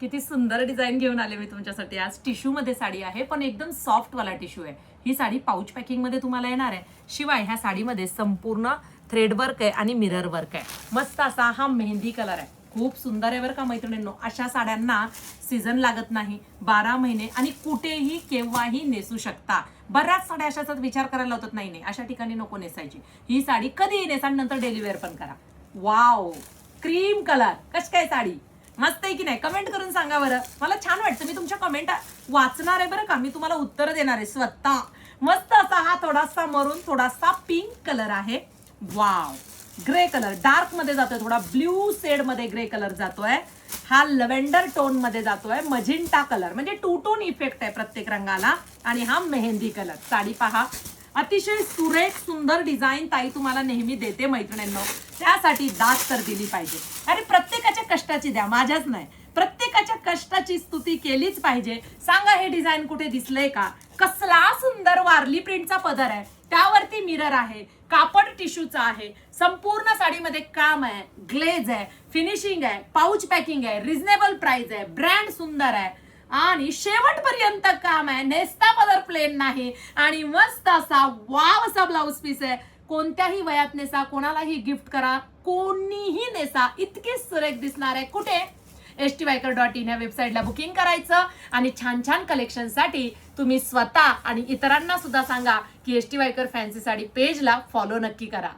किती सुंदर डिझाईन घेऊन आले मी तुमच्यासाठी आज. टिश्यू मध्ये साडी आहे, पण एकदम सॉफ्ट वाला टिश्यू आहे. ही साडी पाऊच पॅकिंग मध्ये तुम्हाला येणार आहे. शिवाय ह्या साडीमध्ये संपूर्ण थ्रेड वर्क आहे आणि मिरर वर्क आहे. मस्त असा हा मेहंदी कलर आहे. खूप सुंदर आहे बरं का मैत्रिणींनो. अशा साड्यांना सीझन लागत नाही, 12 महिने आणि कुठेही केव्हाही नेसू शकता. बऱ्याच साड्या अशाच विचार करायला होतात, नाही नाही अशा ठिकाणी नको नेसायची. ही साडी कधीही नेसा, नंतर डेली वेअर पण करा. वाव, क्रीम कलर, कशी काय साडी, मस्त आहे की नाही? कमेंट करून सांगा बरं. मला छान वाटतं, मी तुमच्या कमेंट वाचणार आहे बरं का, मी तुम्हाला उत्तर देणार आहे स्वतः. मस्त असा हा थोडासा मरून थोडासा पिंक कलर आहे. वाव, ग्रे कलर डार्क मध्ये जातोय, थोडा ब्ल्यू शेड मध्ये ग्रे कलर जातोय. हा लव्हेंडर टोन मध्ये जातोय. मजिंटा कलर म्हणजे टू टोन इफेक्ट आहे प्रत्येक रंगाला. आणि हा मेहंदी कलर. साडी पहा, अतिशय सुरेख सुंदर डिझाईन ताई तुम्हाला नेहमी देते मैत्रिणींनो. त्यासाठी दाद तर दिली पाहिजे. अरे प्रत्येकाच्या कष्टाची द्या, माझ्याच नाही, प्रत्येकाच्या कष्टाची स्तुती केलीच पाहिजे. सांगा हे डिझाईन कुठे दिसलंय का? कसला सुंदर वारली प्रिंटचा पदर आहे, त्यावरती मिरर आहे, कापड टिश्यूचा आहे, संपूर्ण साडीमध्ये काम आहे, ग्लेज आहे, फिनिशिंग आहे, पाऊच पॅकिंग आहे, रिझनेबल प्राइस आहे, ब्रँड सुंदर आहे आणि शेवटपर्यंत काम आहे. नेसता पदर प्लेन नाही आणि मस्त असा वाव असा ब्लाउज पीस आहे. कोणत्याही वयात नेसा, कोणालाही गिफ्ट करा, कोणीही नेसा, इतके सुरेख दिसणार आहे. कुठे? stywaker.in या वेबसाईटला बुकिंग करायचं आणि छान छान कलेक्शनसाठी तुम्ही स्वतः आणि इतरांना सुद्धा सांगा की stywaker फॅन्सी साडी पेजला फॉलो नक्की करा.